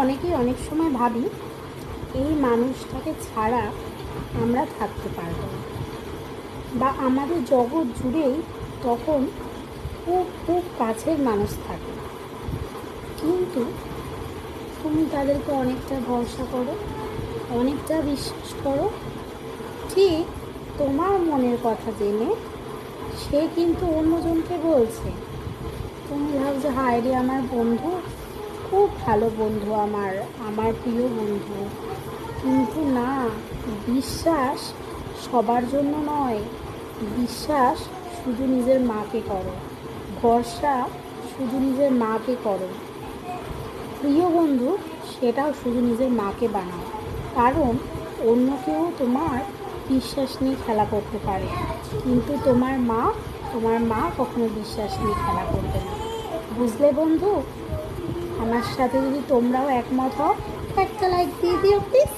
অনেকেই অনেক সময় ভাবি এই মানুষটাকে ছাড়া আমরা থাকতে পারব না, বা আমাদের জগৎ জুড়েই তখন খুব খুব কাছের মানুষ থাকে, কিন্তু তুমি তাদেরকে অনেকটা ভরসা করো, অনেকটা বিশ্বাস করো, ঠিক তোমার মনের কথা জেনে সে কিন্তু অন্যজনকে বলছে। তুমি ভাবছো হায় রে, আমার বন্ধু খুব ভালো বন্ধু, আমার আমার প্রিয় বন্ধু, কিন্তু না, বিশ্বাস সবার জন্য নয়। বিশ্বাস শুধু নিজের মাকে করো, ভরসা শুধু নিজের মাকে করো, প্রিয় বন্ধু সেটাও শুধু নিজের মাকে বানাও। কারণ অন্য কেউ তোমার বিশ্বাস নিয়ে খেলা করতে পারে, কিন্তু তোমার মা কখনো বিশ্বাস নিয়ে খেলা করবে না। বুঝলে বন্ধু? আমার সাথে যদি তোমরাও একমত হও, একটা লাইক দিয়ে দিও প্লিজ।